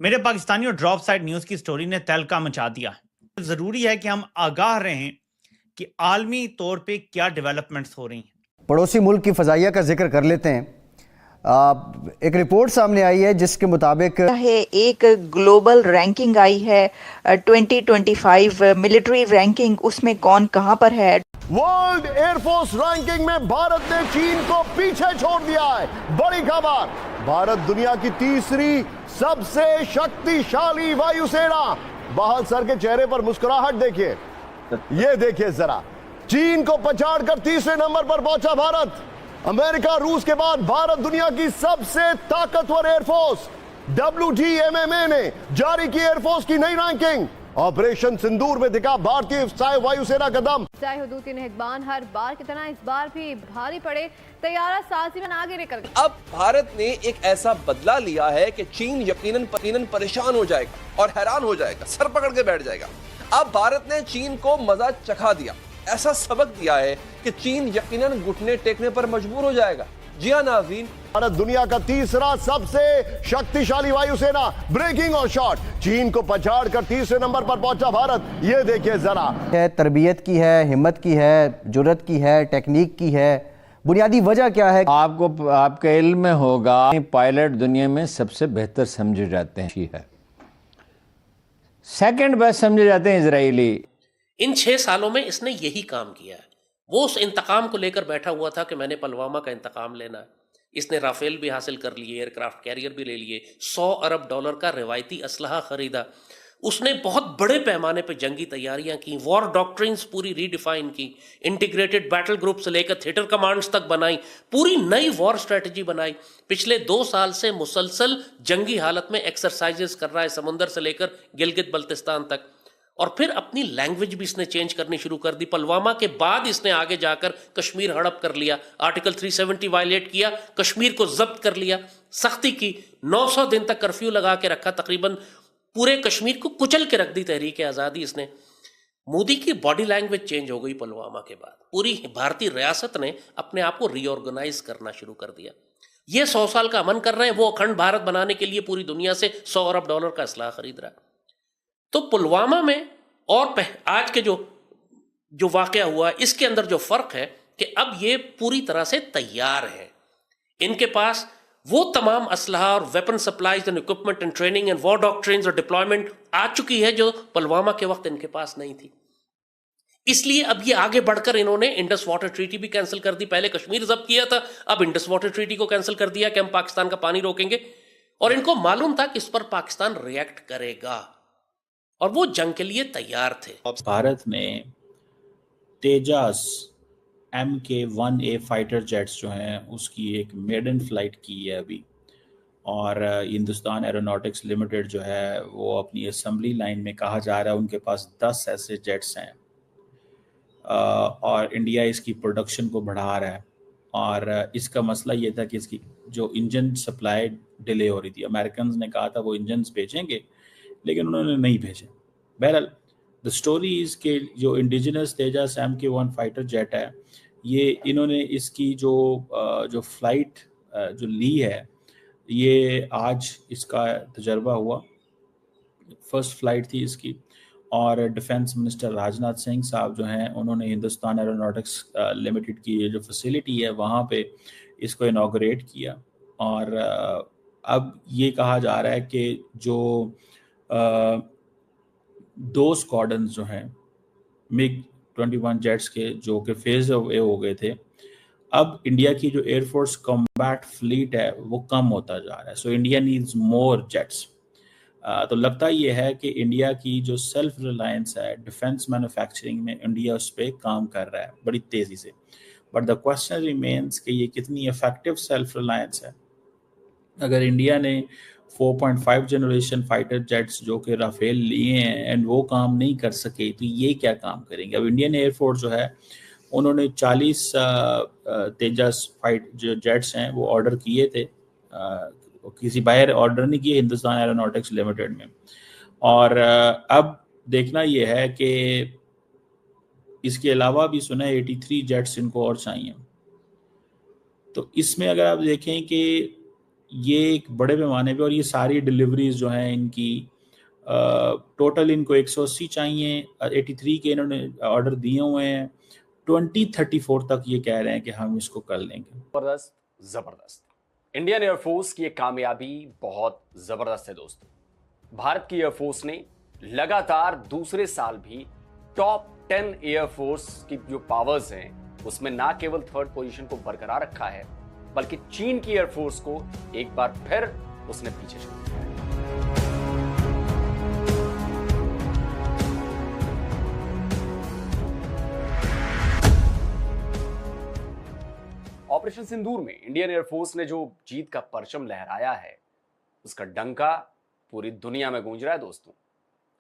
मेरे पाकिस्तानियों, drop side news की स्टोरी ने तहलका मचा दिया है। जरूरी है कि हम आगाह रहें कि आलमी तौर पे क्या डेवलपमेंट्स हो रही हैं। पड़ोसी मुल्क की फजाइया का जिक्र कर लेते हैं। एक रिपोर्ट सामने आई है जिसके मुताबिक एक ग्लोबल रैंकिंग आई है 2025 मिलिट्री रैंकिंग, उसमें कौन कहां पर है। वर्ल्ड एयरफोर्स रैंकिंग में भारत ने चीन को पीछे छोड़ दिया है। बड़ी खबर, भारत दुनिया की तीसरी सबसे शक्तिशाली वायुसेना। बहाल सर के चेहरे पर मुस्कुराहट देखिए, ये देखिए जरा, चीन को पछाड़कर तीसरे नंबर पर पहुंचा भारत। अमेरिका रूस के बाद भारत दुनिया की सबसे ताकतवर एयरफोर्स। WDMMA ने जारी की एयरफोर्स की नई रैंकिंग। ऑपरेशन सिंदूर में दिखा भारतीय वायुसेना का दम। हुदूद के निगहबान हर बार की तरह इस बार भी भारी पड़े, तैयारा साजी में आगे निकल गया। अब भारत ने एक ऐसा बदला लिया है कि चीन यकीनन परेशान हो जाएगा और हैरान हो जाएगा, सर पकड़ के बैठ जाएगा। अब भारत ने चीन को मजा चखा दिया, ऐसा सबक दिया है कि चीन यकीनन घुटने टेकने पर मजबूर हो जाएगा। जी हाँ नाज़रीन, भारत दुनिया का तीसरा सबसे शक्तिशाली वायुसेना। ब्रेकिंग और शॉट, चीन को पछाड़कर तीसरे नंबर पर पहुंचा भारत। ये देखिए जरा, है तरबियत की है, हिम्मत की है, जुर्रत की है, टेक्निक की है। बुनियादी वजह क्या है? आपको आपके इल्म में होगा, पायलट दुनिया में सबसे बेहतर समझे जाते हैं, सेकंड बेस्ट समझे जाते हैं इजरायली। इन 6 सालों में इसने यही काम किया है। वो उस इंतकाम को लेकर बैठा हुआ था कि मैंने पुलवामा का इंतकाम लेना है। इसने राफेल भी हासिल कर लिए, एयरक्राफ्ट कैरियर भी ले लिए, $100 अरब का रिवायती असलहा खरीदा। उसने बहुत बड़े पैमाने पर जंगी तैयारियां की, वॉर डॉक्ट्रिन्स पूरी रीडिफाइन की, इंटीग्रेटेड बैटल ग्रुप से लेकर थिएटर कमांड्स तक बनाई, पूरी नई वॉर स्ट्रेटजी बनाई। पिछले 2 साल से मुसलसल जंगी हालत में एक्सरसाइजेस कर रहा है, समुंदर से लेकर गिलगित बल्तिस्तान तक। और फिर अपनी लैंग्वेज भी इसने चेंज करनी शुरू कर दी। पुलवामा के बाद इसने आगे जाकर कश्मीर हड़प कर लिया, आर्टिकल 370 वायलेट किया, कश्मीर को जब्त कर लिया, सख्ती की, 900 दिन तक कर्फ्यू लगा के रखा, तकरीबन पूरे कश्मीर को कुचल के रख दी तहरीक आज़ादी इसने। मोदी की बॉडी लैंग्वेज चेंज हो गई पुलवामा के बाद। पूरी भारतीय रियासत ने अपने आप को रीऑर्गेनाइज करना शुरू कर दिया। ये 100 साल का अमन कर रहे हैं, वो अखंड भारत बनाने के लिए पूरी दुनिया से $100 अरब का असलाह खरीद रहा है। तो पुलवामा में और आज के जो वाकया हुआ, इसके अंदर जो फर्क है कि अब ये पूरी तरह से तैयार है। इनके पास वो तमाम असलहा और weapon supplies and equipment and training and war doctrines और डिप्लॉयमेंट आ चुकी है जो पुलवामा के वक्त इनके पास नहीं थी। इसलिए अब ये आगे बढ़कर इन्होंने इंडस वाटर ट्रीटी भी कैंसिल कर दी। पहले कश्मीर जब्त किया था, अब इंडस वाटर ट्रीटी को कैंसिल कर दिया कि हम पाकिस्तान का पानी रोकेंगे। और इनको मालूम था कि इस पर पाकिस्तान रिएक्ट करेगा और वो जंग के लिए तैयार थे। भारत ने तेजास MK-1A फाइटर जेट्स जो हैं उसकी एक मेडन फ्लाइट की है अभी, और हिंदुस्तान एरोनॉटिक्स लिमिटेड जो है वो अपनी असेंबली लाइन में, कहा जा रहा है उनके पास 10 ऐसे जेट्स हैं, और इंडिया इसकी प्रोडक्शन को बढ़ा रहा है। और इसका मसला ये था कि इसकी जो इंजन सप्लाई डिले हो रही थी। अमेरिकन ने कहा था वो इंजन्स भेजेंगे, लेकिन उन्होंने नहीं भेजे। बहरहाल द स्टोरी इज़ के जो indigenous Tejas MK-1 fighter jet है, ये इन्होंने इसकी जो फ्लाइट जो ली है, ये आज इसका तजर्बा हुआ, फर्स्ट फ्लाइट थी इसकी। और डिफेंस मिनिस्टर राजनाथ सिंह साहब जो हैं, उन्होंने हिंदुस्तान एरोनॉटिक्स लिमिटेड की ये जो फैसिलिटी है वहाँ पे इसको इनॉग्रेट किया। और अब ये कहा जा रहा है कि जो 2 स्क्वाड्रन्स जो हैं MiG-21 जेट्स के, जो कि फेज अवे हो गए थे, अब इंडिया की जो एयरफोर्स कॉम्बैट फ्लीट है वो कम होता जा रहा है। So India needs more jets. तो लगता ये है कि इंडिया की जो सेल्फ रिलायंस है डिफेंस मैन्युफैक्चरिंग में, इंडिया उस पर काम कर रहा है बड़ी तेज़ी से। बट द क्वेश्चन रिमेन्स कि ये कितनी इफेक्टिव सेल्फ रिलायंस है। अगर इंडिया ने 4.5 जनरेशन फाइटर जेट्स जो कि राफेल लिए हैं एंड वो काम नहीं कर सके, तो ये क्या काम करेंगे। अब इंडियन एयरफोर्स जो है उन्होंने 40 तेजस फाइट जो जेट्स हैं वो ऑर्डर किए थे, किसी बाहर ऑर्डर नहीं किए, हिंदुस्तान एरोनॉटिक्स लिमिटेड में। और अब देखना ये है कि इसके अलावा भी सुना है 83 जेट्स इनको और चाहिए। तो इसमें अगर आप देखें कि ये एक बड़े पैमाने पे, और ये सारी डिलीवरीज जो हैं इनकी टोटल इनको 180 चाहिए, 83 के इन्होंने ऑर्डर दिए हुए हैं। 2034 तक ये कह रहे हैं कि हम इसको कर लेंगे। जबरदस्त जबरदस्त। इंडियन एयरफोर्स की ये कामयाबी बहुत जबरदस्त है दोस्तों। भारत की एयरफोर्स ने लगातार दूसरे साल भी टॉप 10 एयरफोर्स की जो पावर्स हैं उसमें ना केवल थर्ड पोजीशन को बरकरार रखा है, बल्कि चीन की एयरफोर्स को एक बार फिर उसने पीछे छोड़ दिया है। ऑपरेशन सिंदूर में इंडियन एयरफोर्स ने जो जीत का परचम लहराया है उसका डंका पूरी दुनिया में गूंज रहा है दोस्तों।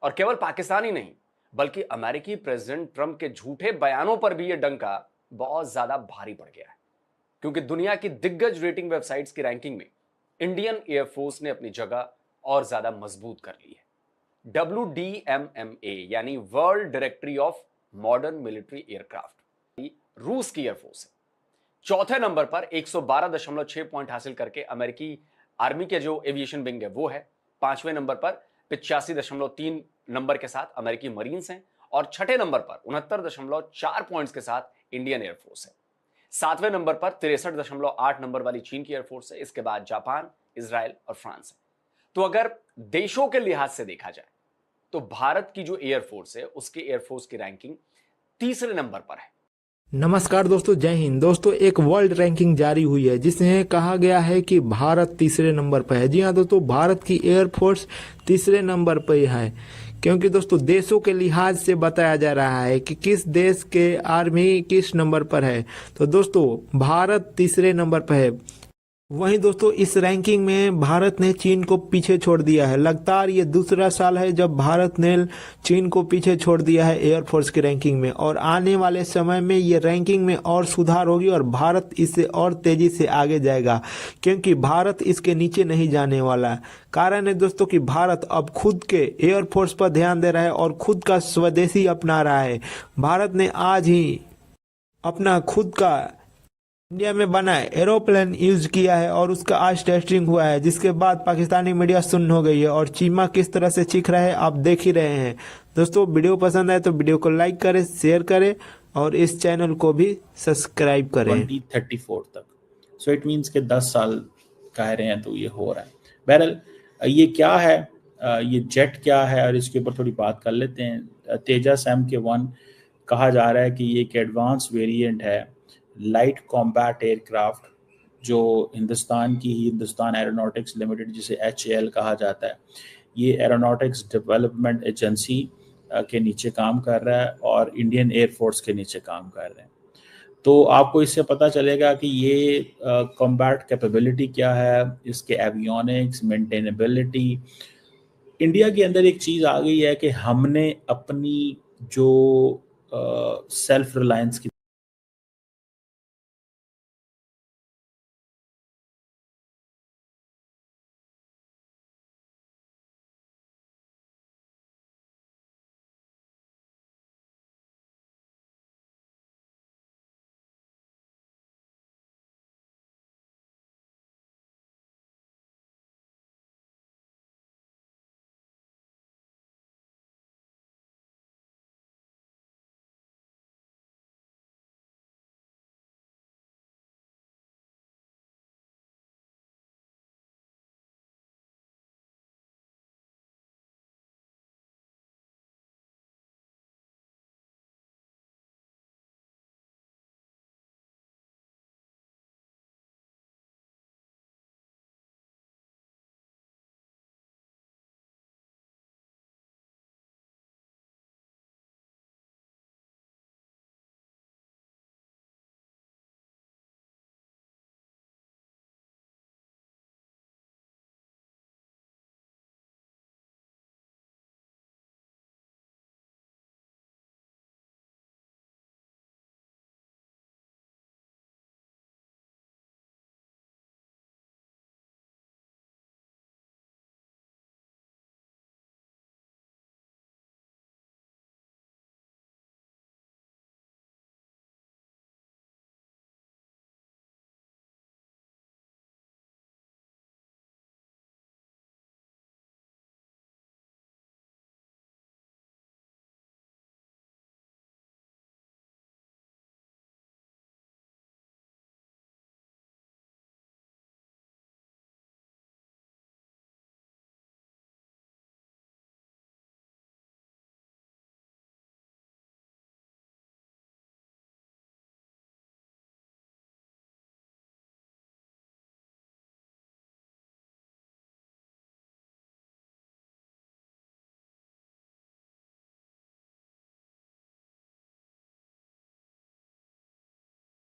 और केवल पाकिस्तान ही नहीं, बल्कि अमेरिकी प्रेसिडेंट ट्रंप के झूठे बयानों पर भी यह डंका बहुत ज्यादा भारी पड़ गया है, क्योंकि दुनिया की दिग्गज रेटिंग वेबसाइट्स की रैंकिंग में इंडियन एयरफोर्स ने अपनी जगह और ज्यादा मजबूत कर ली है। WDMMA यानी world directory of modern military aircraft रूस की एयरफोर्स है। चौथे नंबर पर 112.6 पॉइंट हासिल करके अमेरिकी आर्मी के जो एविएशन विंग है वो है। पांचवें नंबर पर 85.3 नंबर के साथ अमेरिकी मरीन्स हैं, और छठे नंबर पर 69.4 पॉइंट्स के साथ इंडियन एयरफोर्स है। सातवें नंबर पर 63.8 नंबर वाली चीन की एयरफोर्स है। इसके बाद जापान, इजराइल और फ्रांस है। तो अगर देशों के लिहाज से देखा जाए तो भारत की जो एयरफोर्स है उसके एयरफोर्स की रैंकिंग तीसरे नंबर पर है। नमस्कार दोस्तों, जय हिंद। दोस्तों, एक वर्ल्ड रैंकिंग जारी हुई है जिसमें कहा गया है कि भारत तीसरे नंबर पर है। जी हाँ दोस्तों, भारत की एयरफोर्स तीसरे नंबर पर है, क्योंकि दोस्तों देशों के लिहाज से बताया जा रहा है कि किस देश के आर्मी किस नंबर पर है। तो दोस्तों भारत तीसरे नंबर पर है। वहीं दोस्तों इस रैंकिंग में भारत ने चीन को पीछे छोड़ दिया है। लगातार ये दूसरा साल है जब भारत ने चीन को पीछे छोड़ दिया है एयरफोर्स की रैंकिंग में, और आने वाले समय में ये रैंकिंग में और सुधार होगी और भारत इससे और तेजी से आगे जाएगा, क्योंकि भारत इसके नीचे नहीं जाने वाला। कारण है दोस्तों कि भारत अब खुद के एयरफोर्स पर ध्यान दे रहा है और खुद का स्वदेशी अपना रहा है। भारत ने आज ही अपना खुद का इंडिया में बना एरोप्लेन यूज किया है और उसका आज टेस्टिंग हुआ है, जिसके बाद पाकिस्तानी मीडिया सुन्न हो गई है और चीमा किस तरह से चीख रहा है आप देख ही रहे हैं। दोस्तों वीडियो पसंद आए तो वीडियो को लाइक करें, शेयर करें और इस चैनल को भी सब्सक्राइब करें। 2034 तक, सो इट मीन्स के 10 साल कह रहे हैं तो ये हो रहा है। बहरहाल ये क्या है, ये जेट क्या है, और इसके ऊपर थोड़ी बात कर लेते हैं। तेजस MK1 कहा जा रहा है कि ये एक एडवांस वेरिएंट है लाइट कॉम्बैट एयरक्राफ्ट, जो हिंदुस्तान की ही हिंदुस्तान एरोनॉटिक्स लिमिटेड जिसे HAL कहा जाता है, ये एरोनॉटिक्स डेवलपमेंट एजेंसी के नीचे काम कर रहा है और इंडियन एयरफोर्स के नीचे काम कर रहे हैं। तो आपको इससे पता चलेगा कि ये कॉम्बैट कैपेबिलिटी क्या है, इसके एवियोनिक्स, मेंटेनेबिलिटी। इंडिया के अंदर एक चीज़ आ गई है कि हमने अपनी जो सेल्फ रिलायंस की